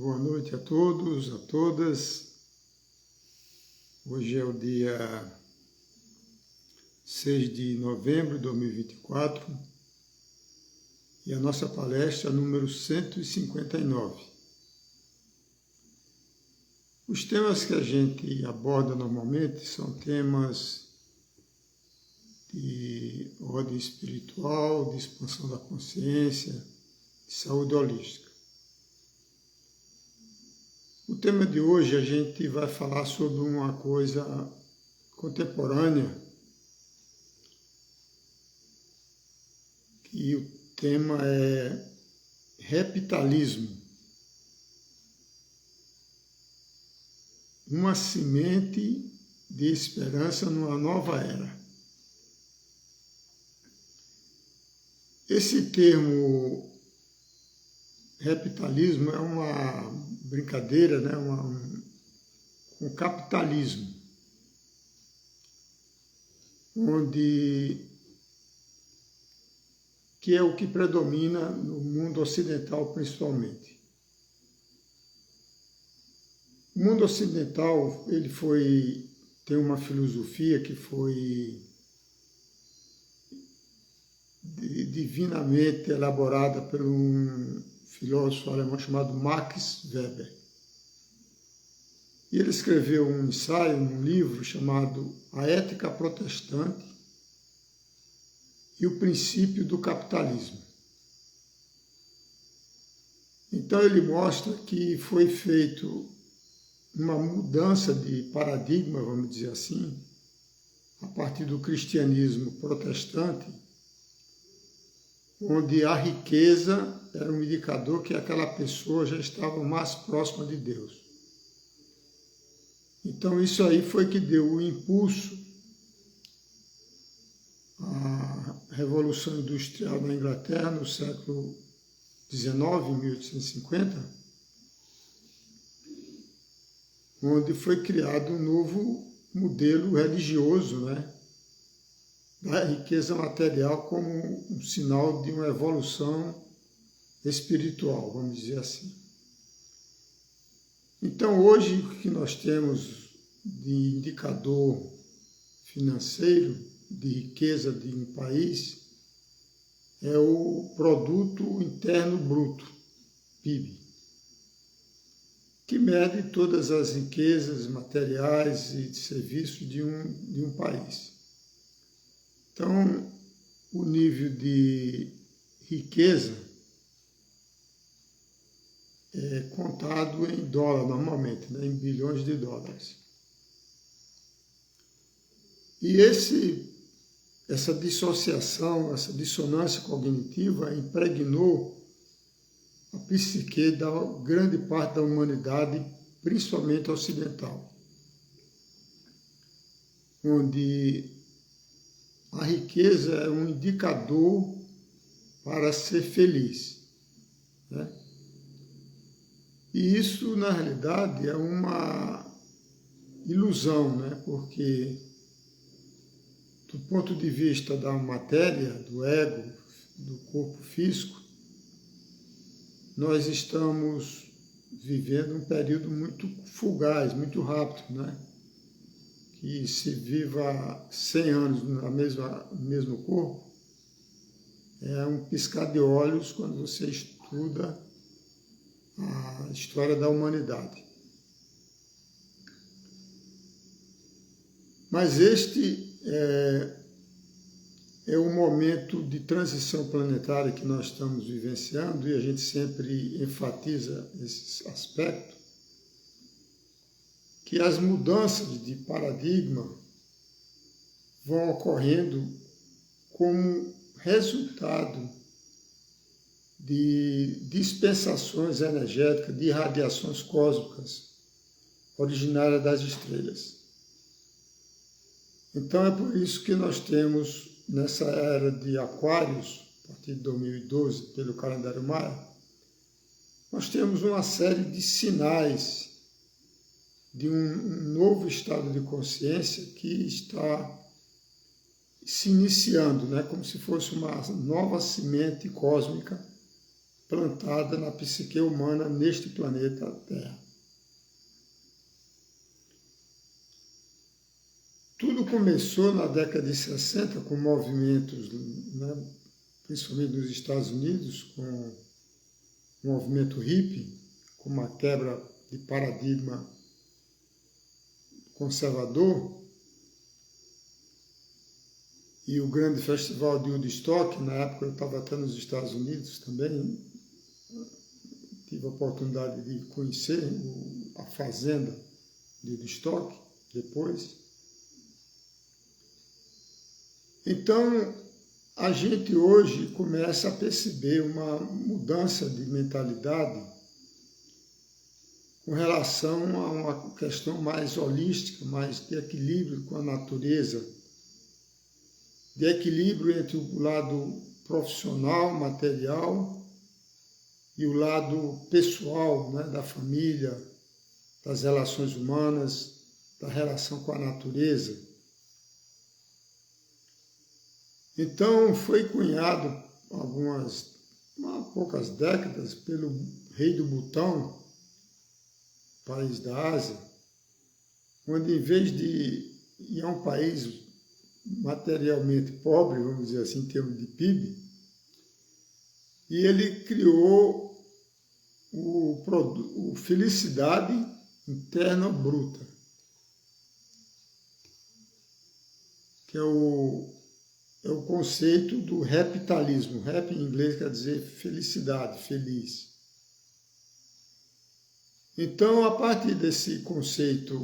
Boa noite a todos, a todas. Hoje é o dia 6 de novembro de 2024 e a nossa palestra número 159. Os temas que a gente aborda normalmente são temas de ordem espiritual, de expansão da consciência, de saúde holística. O tema de hoje a gente vai falar sobre uma coisa contemporânea, e o tema é reptalismo. Uma semente de esperança numa nova era. Esse termo reptalismo é uma brincadeira, né? Com o capitalismo, que é o que predomina no mundo ocidental principalmente. O mundo ocidental tem uma filosofia que foi divinamente elaborada por um filósofo alemão chamado Max Weber. E ele escreveu um ensaio, um livro chamado A Ética Protestante e o Princípio do Capitalismo. Então ele mostra que foi feito uma mudança de paradigma, vamos dizer assim, a partir do cristianismo protestante, onde a riqueza era um indicador que aquela pessoa já estava mais próxima de Deus. Então isso aí foi que deu o impulso à Revolução Industrial na Inglaterra no século XIX, em 1850, onde foi criado um novo modelo religioso, né, da riqueza material como um sinal de uma evolução espiritual, vamos dizer assim. Então, hoje, o que nós temos de indicador financeiro de riqueza de um país é o Produto Interno Bruto, PIB, que mede todas as riquezas materiais e de serviços de um país. Então, o nível de riqueza é contado em dólar normalmente, né, em bilhões de dólares. E essa dissociação, essa dissonância cognitiva impregnou a psique da grande parte da humanidade, principalmente ocidental, onde a riqueza é um indicador para ser feliz, né? E isso, na realidade, é uma ilusão, né? Porque, do ponto de vista da matéria, do ego, do corpo físico, nós estamos vivendo um período muito fugaz, muito rápido, né? Que se viva 100 anos no mesmo corpo, é um piscar de olhos quando você estuda a história da humanidade. Mas este é o momento de transição planetária que nós estamos vivenciando, e a gente sempre enfatiza esse aspecto, que as mudanças de paradigma vão ocorrendo como resultado de dispensações energéticas, de radiações cósmicas originárias das estrelas. Então é por isso que nós temos, nessa era de Aquários, a partir de 2012, pelo calendário maia, nós temos uma série de sinais de um novo estado de consciência que está se iniciando, né, como se fosse uma nova semente cósmica plantada na psique humana neste planeta Terra. Tudo começou na década de 60 com movimentos, né, principalmente nos Estados Unidos, com o movimento hippie, com uma quebra de paradigma conservador, e o grande festival de Woodstock. Na época eu estava até nos Estados Unidos também, tive a oportunidade de conhecer a fazenda de Woodstock depois. Então, a gente hoje começa a perceber uma mudança de mentalidade com relação a uma questão mais holística, mais de equilíbrio com a natureza, de equilíbrio entre o lado profissional, material, e o lado pessoal, né, da família, das relações humanas, da relação com a natureza. Então, foi cunhado há poucas décadas, pelo rei do Butão, país da Ásia, onde, em vez de ir a um país materialmente pobre, vamos dizer assim, em termos de PIB, e ele criou o Felicidade Interna Bruta, que é o conceito do repitalismo. Rep em inglês quer dizer felicidade, feliz. Então, a partir desse conceito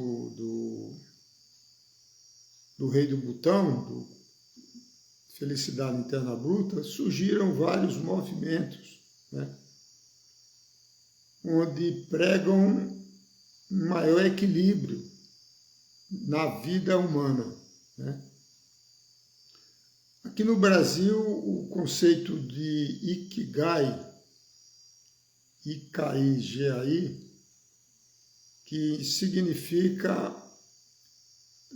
do rei do Butão, do Felicidade Interna Bruta, surgiram vários movimentos, né, onde pregam um maior equilíbrio na vida humana, né? Aqui no Brasil, o conceito de Ikigai, I-K-I-G-A-I, que significa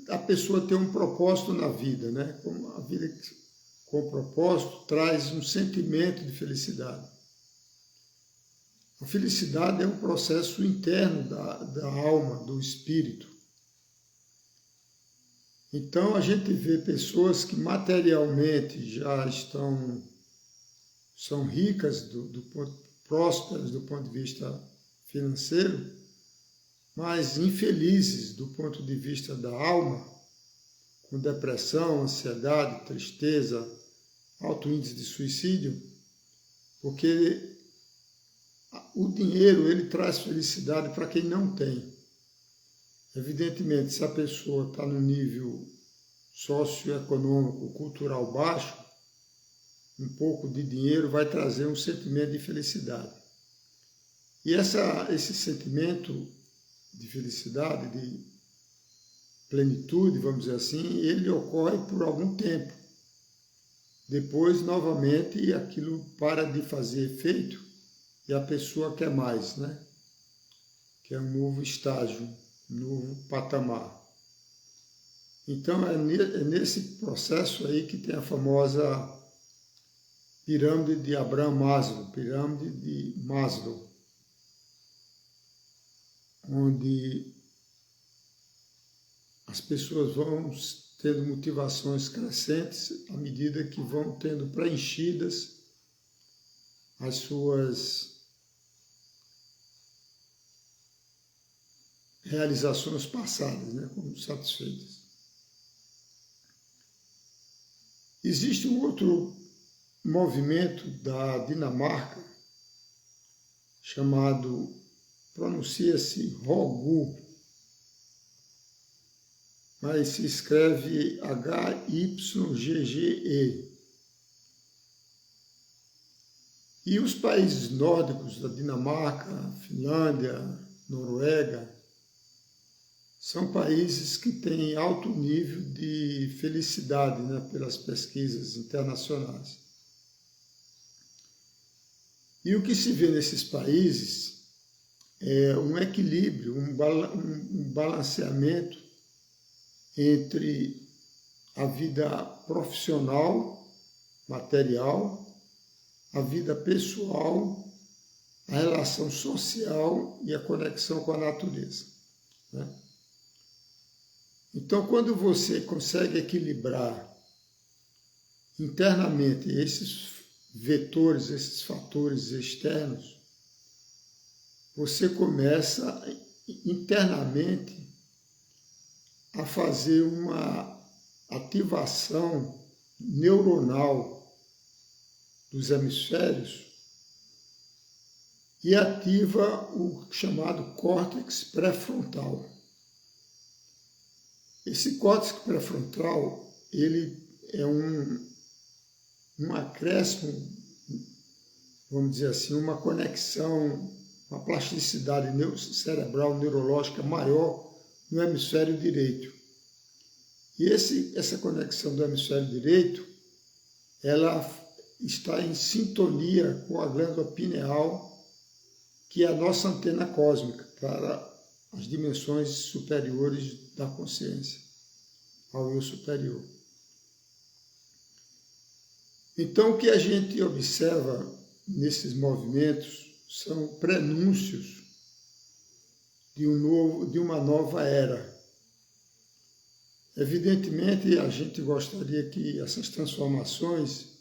a pessoa ter um propósito na vida, né? A vida com propósito traz um sentimento de felicidade. A felicidade é um processo interno da alma, do espírito. Então, a gente vê pessoas que materialmente já são ricas, prósperas do ponto de vista financeiro, mas infelizes do ponto de vista da alma, com depressão, ansiedade, tristeza, alto índice de suicídio, porque o dinheiro, ele traz felicidade para quem não tem. Evidentemente, se a pessoa está no nível socioeconômico, cultural baixo, um pouco de dinheiro vai trazer um sentimento de felicidade. E esse sentimento de felicidade, de plenitude, vamos dizer assim, ele ocorre por algum tempo. Depois, novamente, aquilo para de fazer efeito e a pessoa quer mais, né? Que é um novo estágio, um novo patamar. Então, é nesse processo aí que tem a famosa pirâmide de Abraham Maslow, pirâmide de Maslow, onde as pessoas vão tendo motivações crescentes à medida que vão tendo preenchidas as suas realizações passadas, né, como satisfeitas. Existe um outro movimento da Dinamarca chamado, pronuncia-se Hygge, mas se escreve Hygge. E os países nórdicos da Dinamarca, Finlândia, Noruega, são países que têm alto nível de felicidade, né, pelas pesquisas internacionais. E o que se vê nesses países é um equilíbrio, um balanceamento entre a vida profissional, material, a vida pessoal a relação social e a conexão com a natureza, né? Então, quando você consegue equilibrar internamente esses vetores, esses fatores externos, você começa internamente a fazer uma ativação neuronal dos hemisférios e ativa o chamado córtex pré-frontal. Esse córtex pré-frontal, ele é um acréscimo, vamos dizer assim, uma conexão, uma plasticidade cerebral neurológica maior no hemisfério direito. E essa conexão do hemisfério direito, ela está em sintonia com a glândula pineal, que é a nossa antena cósmica para as dimensões superiores da consciência, ao eu superior. Então, o que a gente observa nesses movimentos são prenúncios de uma nova era. Evidentemente, a gente gostaria que essas transformações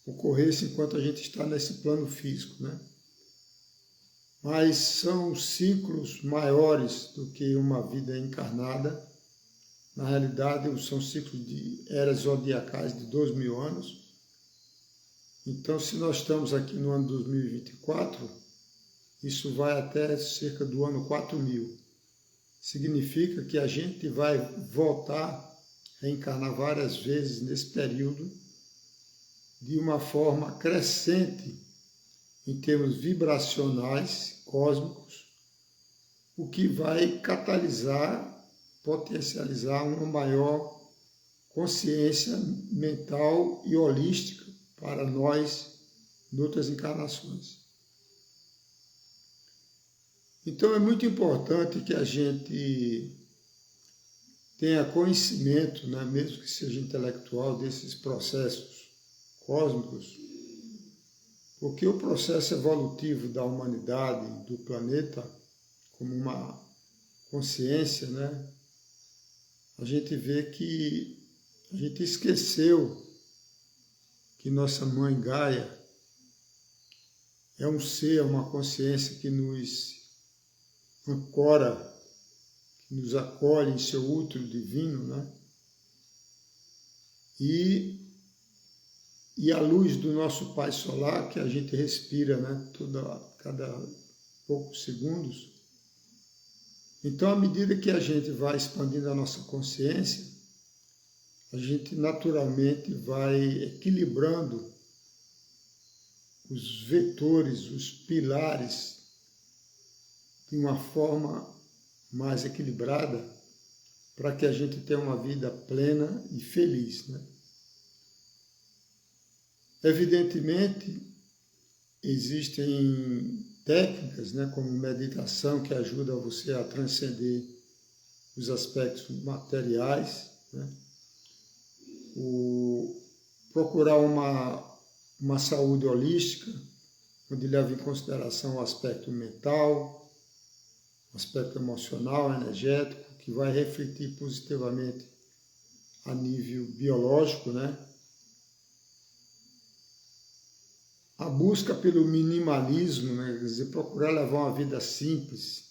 ocorressem enquanto a gente está nesse plano físico, né? Mas são ciclos maiores do que uma vida encarnada. Na realidade, são ciclos de eras zodiacais de 2.000 anos. Então, se nós estamos aqui no ano 2024, isso vai até cerca do ano 4000. Significa que a gente vai voltar a encarnar várias vezes nesse período de uma forma crescente em termos vibracionais, cósmicos, o que vai catalisar, potencializar uma maior consciência mental e holística para nós em outras encarnações. Então é muito importante que a gente tenha conhecimento, né, mesmo que seja intelectual, desses processos cósmicos, porque o processo evolutivo da humanidade, do planeta, como uma consciência, né, a gente vê que a gente esqueceu que nossa mãe Gaia é um ser, uma consciência que nos ancora, que nos acolhe em seu útero divino, né? E a luz do nosso Pai Solar, que a gente respira, né? Cada poucos segundos. Então, à medida que a gente vai expandindo a nossa consciência, a gente naturalmente vai equilibrando os vetores, os pilares, de uma forma mais equilibrada, para que a gente tenha uma vida plena e feliz, né? Evidentemente, existem técnicas, né, como meditação, que ajudam você a transcender os aspectos materiais, né? Procurar uma saúde holística, onde leva em consideração o aspecto mental, o aspecto emocional, energético, que vai refletir positivamente a nível biológico, né? A busca pelo minimalismo, né? Quer dizer, procurar levar uma vida simples.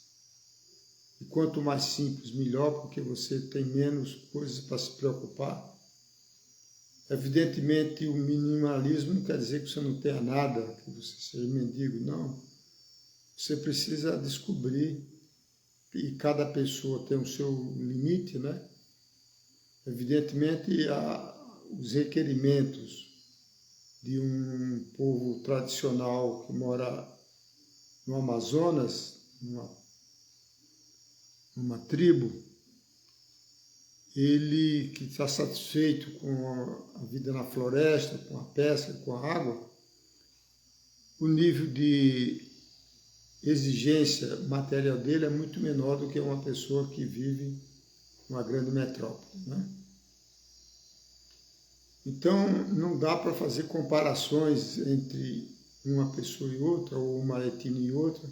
E quanto mais simples, melhor, porque você tem menos coisas para se preocupar. Evidentemente, o minimalismo não quer dizer que você não tenha nada, que você seja mendigo, não. Você precisa descobrir, e cada pessoa tem o seu limite, né? Evidentemente, os requerimentos de um povo tradicional que mora no Amazonas, numa tribo, ele que está satisfeito com a vida na floresta, com a pesca, com a água, o nível de exigência material dele é muito menor do que uma pessoa que vive numa grande metrópole, né? Então, não dá para fazer comparações entre uma pessoa e outra, ou uma etnia e outra,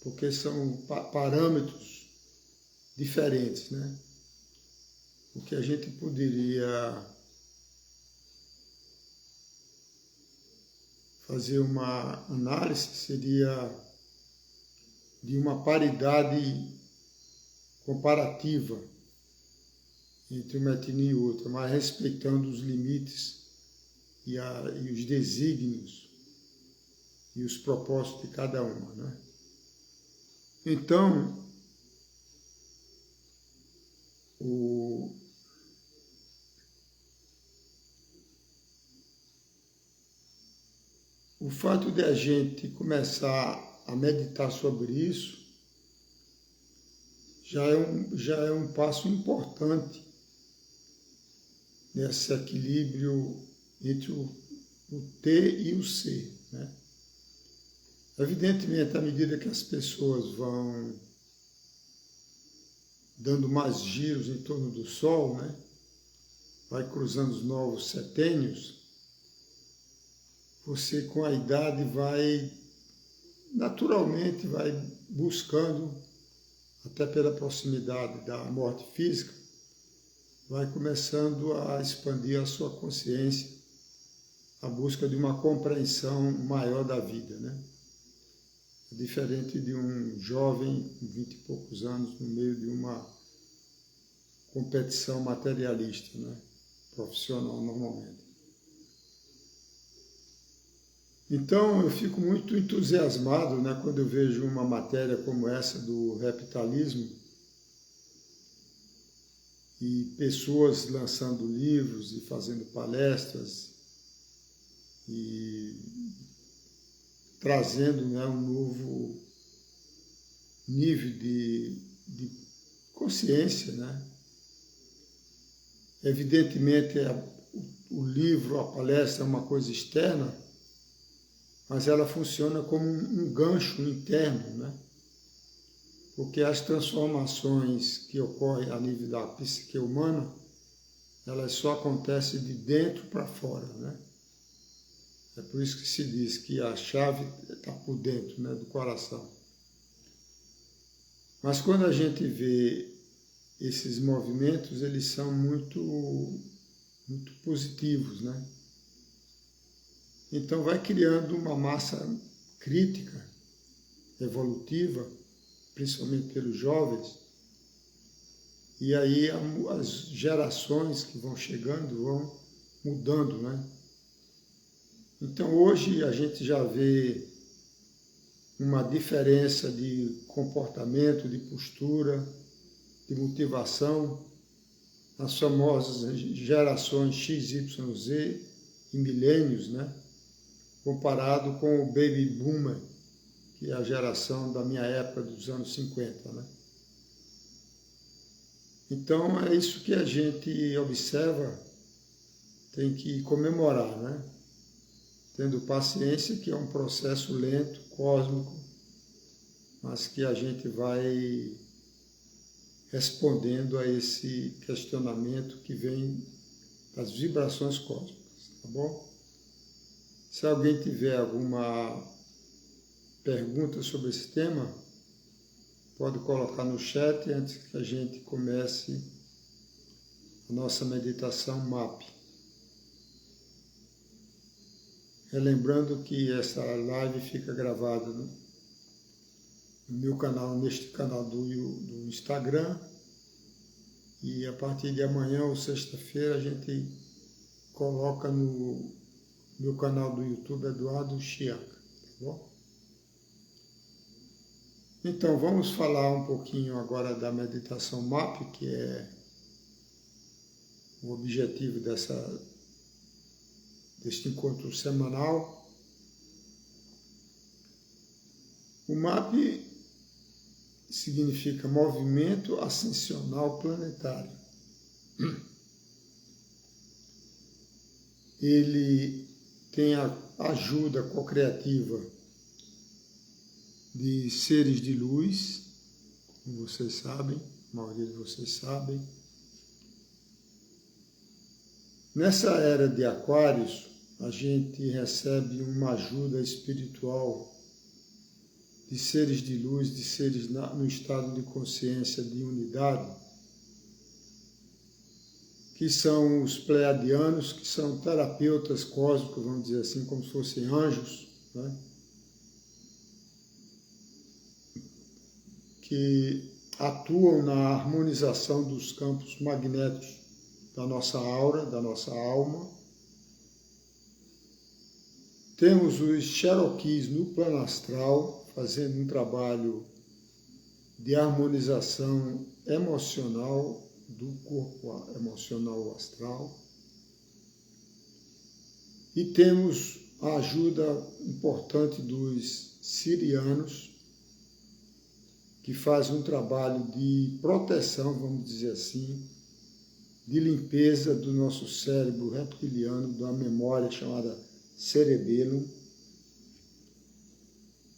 porque são parâmetros diferentes, né? O que a gente poderia fazer uma análise seria de uma paridade comparativa entre uma etnia e outra, mas respeitando os limites e os desígnios e os propósitos de cada uma, né? Então, o fato de a gente começar a meditar sobre isso já é um passo importante nesse equilíbrio entre o ter e o ser, né? Evidentemente, à medida que as pessoas vão dando mais giros em torno do Sol, né? Vai cruzando os novos setênios, você com a idade naturalmente vai buscando, até pela proximidade da morte física, vai começando a expandir a sua consciência, a busca de uma compreensão maior da vida, né? Diferente de um jovem com 20 e poucos anos no meio de uma competição materialista, né? Profissional normalmente. Então eu fico muito entusiasmado, né, quando eu vejo uma matéria como essa do reptalismo e pessoas lançando livros e fazendo palestras e trazendo, né, um novo nível de consciência, né? Evidentemente, o livro, a palestra é uma coisa externa, mas ela funciona como um gancho interno, né? Porque as transformações que ocorrem a nível da psique humana, elas só acontecem de dentro para fora, né? É por isso que se diz que a chave está por dentro, né, do coração. Mas quando a gente vê esses movimentos, eles são muito positivos, né? Então vai criando uma massa crítica, evolutiva, principalmente pelos jovens, e aí as gerações que vão chegando vão mudando, né? Então hoje a gente já vê uma diferença de comportamento, de postura, de motivação nas famosas gerações X, Y, Z e milênios, né? Comparado com o Baby Boomer, que é a geração da minha época dos anos 50, né? Então é isso que a gente observa, tem que comemorar, né? Tendo paciência, que é um processo lento, cósmico, mas que a gente vai respondendo a esse questionamento que vem das vibrações cósmicas, tá bom? Se alguém tiver alguma pergunta sobre esse tema, pode colocar no chat antes que a gente comece a nossa meditação MAP. Relembrando que essa live fica gravada no meu canal, neste canal do Instagram, e a partir de amanhã ou sexta-feira a gente coloca no meu canal do YouTube, Eduardo Chiaca, tá bom? Então, vamos falar um pouquinho agora da meditação MAP, que é o objetivo deste encontro semanal. O MAP significa Movimento Ascensional Planetário. Ele tem a ajuda co-criativa de seres de luz, como vocês sabem, a maioria de vocês sabem. Nessa era de Aquários, a gente recebe uma ajuda espiritual de seres de luz, de seres no estado de consciência de unidade, que são os pleiadianos, que são terapeutas cósmicos, vamos dizer assim, como se fossem anjos, né? Que atuam na harmonização dos campos magnéticos da nossa aura, da nossa alma. Temos os Cherokees no plano astral, fazendo um trabalho de harmonização emocional do corpo emocional astral. E temos a ajuda importante dos sirianos, que fazem um trabalho de proteção, vamos dizer assim, de limpeza do nosso cérebro reptiliano, da memória chamada cerebelo.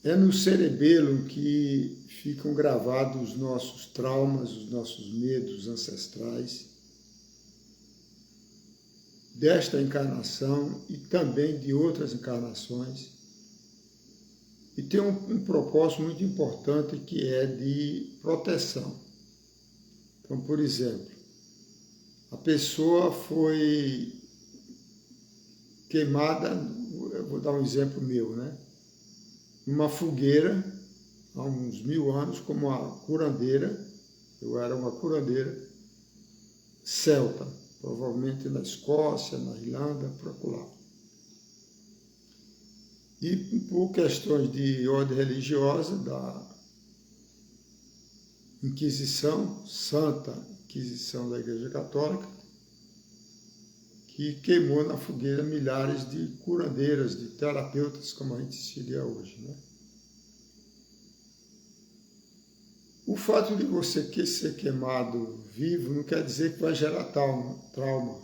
É no cerebelo que ficam gravados os nossos traumas, os nossos medos ancestrais, desta encarnação e também de outras encarnações. E tem um propósito muito importante que é de proteção. Então, por exemplo, a pessoa foi queimada, eu vou dar um exemplo meu, né? Numa fogueira, há uns 1000 anos, como uma curandeira, eu era uma curandeira celta, provavelmente na Escócia, na Irlanda, por acolá. E por questões de ordem religiosa, da Inquisição, Santa Inquisição da Igreja Católica, que queimou na fogueira milhares de curandeiras, de terapeutas, como a gente seria hoje, né? O fato de você ser queimado vivo não quer dizer que vai gerar trauma,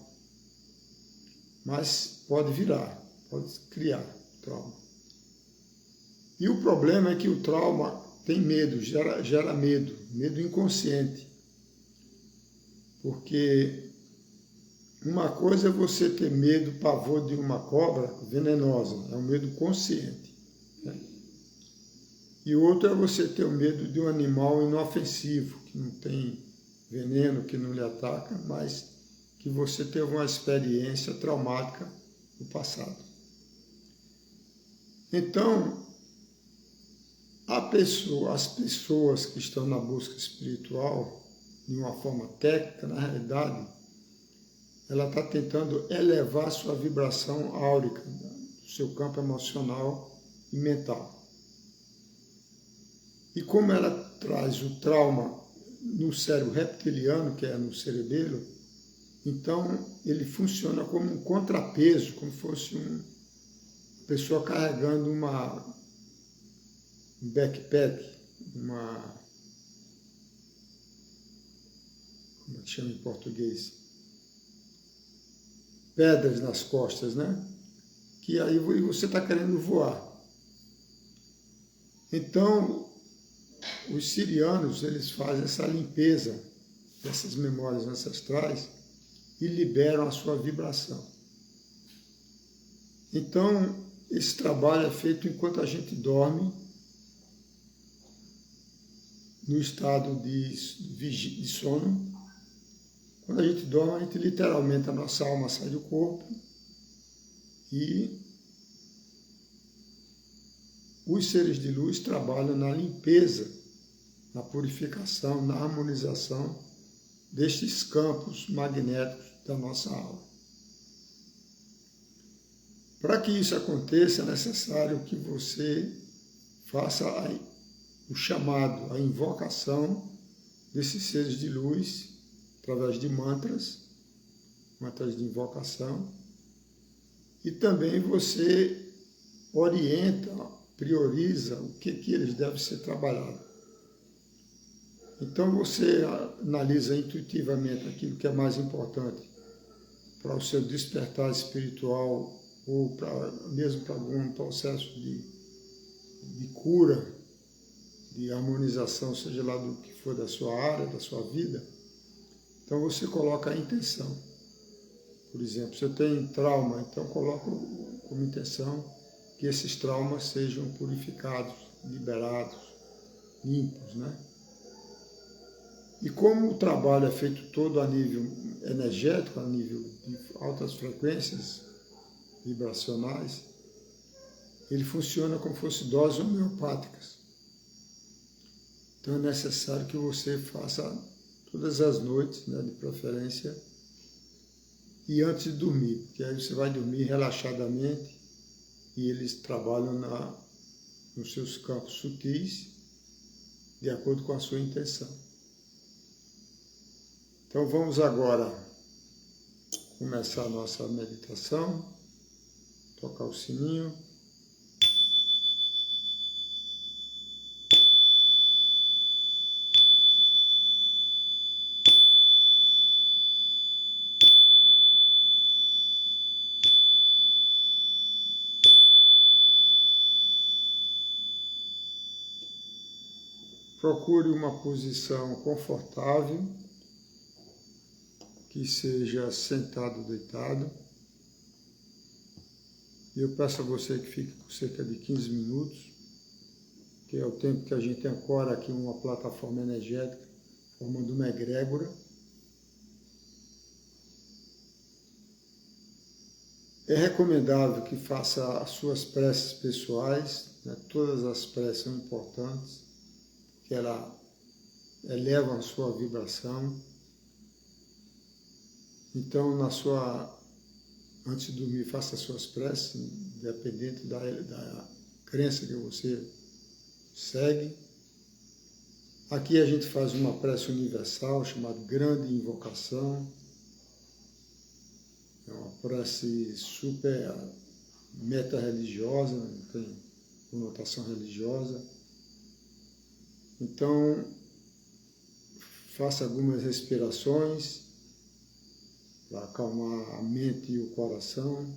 mas pode virar, pode criar trauma. E o problema é que o trauma tem medo, gera medo, medo inconsciente. Porque uma coisa é você ter medo, pavor de uma cobra venenosa, é um medo consciente, né? E outro é você ter o medo de um animal inofensivo, que não tem veneno, que não lhe ataca, mas que você teve uma experiência traumática no passado. Então, as pessoas que estão na busca espiritual, de uma forma técnica, na realidade, ela está tentando elevar sua vibração áurica, do seu campo emocional e mental. E como ela traz o trauma no cérebro reptiliano, que é no cerebelo, então ele funciona como um contrapeso, como se fosse uma pessoa carregando um backpack, como é que chama em português? Pedras nas costas, né? Que aí você está querendo voar. Então, os sirianos, eles fazem essa limpeza dessas memórias ancestrais e liberam a sua vibração. Então, esse trabalho é feito enquanto a gente dorme, no estado de sono. Quando a gente dorme, a gente literalmente, a nossa alma sai do corpo e os seres de luz trabalham na limpeza, na purificação, na harmonização destes campos magnéticos da nossa alma. Para que isso aconteça, é necessário que você faça o chamado, a invocação desses seres de luz, através de mantras de invocação, e também você orienta, prioriza o que eles devem ser trabalhados. Então você analisa intuitivamente aquilo que é mais importante para o seu despertar espiritual ou mesmo para algum processo de cura, de harmonização, seja lá do que for da sua área, da sua vida. Então você coloca a intenção. Por exemplo, se eu tenho trauma, então coloco como intenção que esses traumas sejam purificados, liberados, limpos, né? E como o trabalho é feito todo a nível energético, a nível de altas frequências vibracionais, ele funciona como se fosse doses homeopáticas. Então é necessário que você faça todas as noites, né, de preferência, e antes de dormir, porque aí você vai dormir relaxadamente e eles trabalham nos seus campos sutis, de acordo com a sua intenção. Então vamos agora começar a nossa meditação, tocar o sininho. Procure uma posição confortável, que seja sentado ou deitado. Eu peço a você que fique por cerca de 15 minutos, que é o tempo que a gente ancora aqui uma plataforma energética, formando uma egrégora. É recomendável que faça as suas preces pessoais, né? Todas as preces são importantes, que ela eleva a sua vibração. Então, antes de dormir, faça as suas preces, independente da crença que você segue. Aqui a gente faz uma prece universal chamada Grande Invocação. É uma prece super meta-religiosa, não tem conotação religiosa. Então, faça algumas respirações para acalmar a mente e o coração,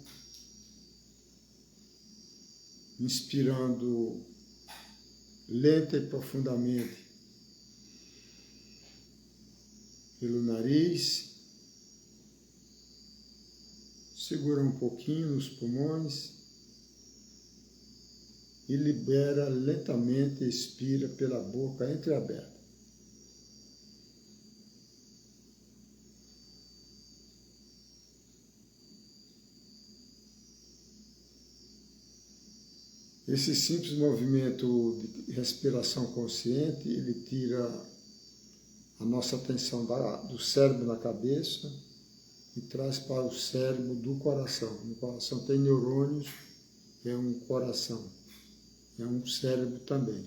inspirando lenta e profundamente pelo nariz, segura um pouquinho nos pulmões e libera lentamente, expira pela boca entreaberta. Esse simples movimento de respiração consciente, ele tira a nossa atenção do cérebro na cabeça e traz para o cérebro do coração. No coração tem neurônios, é um coração, é um cérebro também.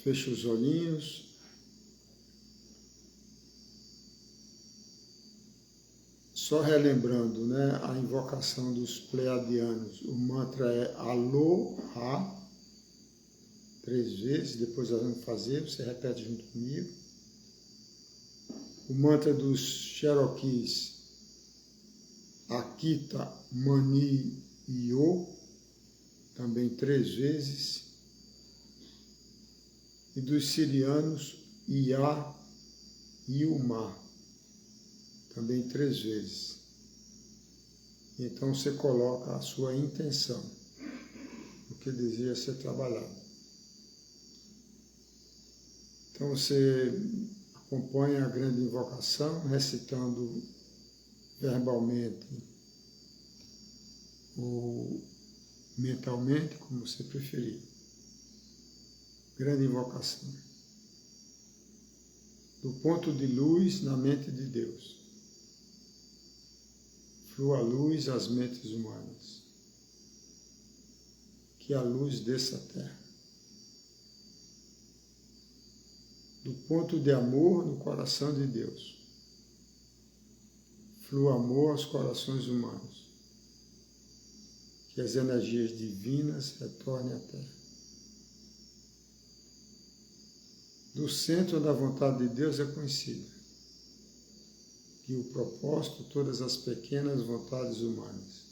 Feche os olhinhos. Só relembrando, né, a invocação dos pleiadianos. O mantra é Aloha, 3 vezes, depois nós vamos fazer, você repete junto comigo. O mantra dos Cherokees, Akita Mani Yo, também 3 vezes. E dos sirianos, Ia Yuma, também 3 vezes. Então você coloca a sua intenção, o que deseja ser trabalhado. Então você acompanha a grande invocação, recitando verbalmente ou mentalmente, como você preferir. Grande invocação. Do ponto de luz na mente de Deus. Flua a luz às mentes humanas. Que a luz desça à terra. Do ponto de amor no coração de Deus. Flua amor aos corações humanos. Que as energias divinas retornem à terra. Do centro da vontade de Deus é conhecido. E o propósito, todas as pequenas vontades humanas.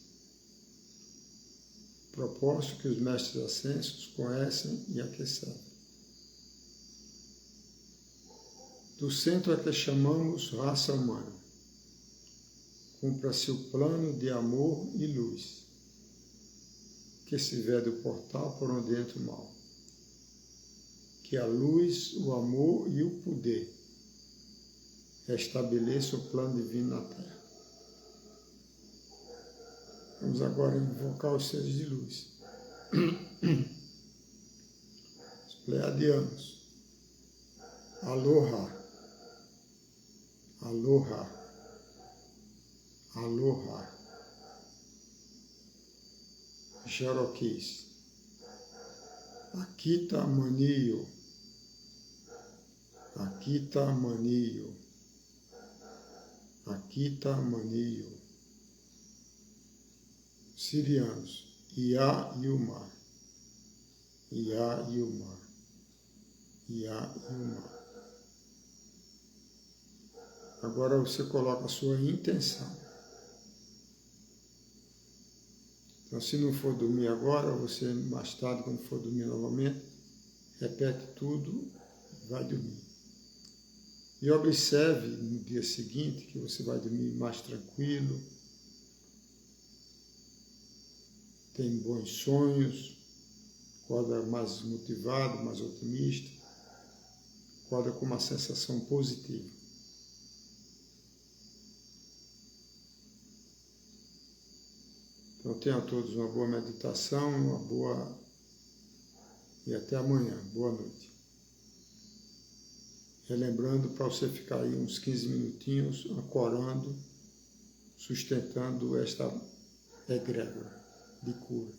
Propósito que os mestres ascensos conhecem e aqueceram. do centro a que chamamos raça humana. Cumpra-se o plano de amor e luz, que se vê do portal por onde entra o mal. Que a luz, o amor e o poder estabeleçam o plano divino na Terra. Vamos agora invocar os seres de luz. Os pleiadianos. Aloha. Aloha. Aloha. Cherokees. Akita Manio. Akita Manio. Akita Manio. Sirianos. Ia Yumar. Ia Yumar. Ia Yumar. Agora você coloca a sua intenção. Então, se não for dormir agora, você mais tarde, quando for dormir novamente, repete tudo e vai dormir. E observe no dia seguinte que você vai dormir mais tranquilo, tem bons sonhos, acorda mais motivado, mais otimista, acorda com uma sensação positiva. Então tenham todos uma boa meditação, e até amanhã. Boa noite. Relembrando para você ficar aí uns 15 minutinhos ancorando, sustentando esta egrégora de cura.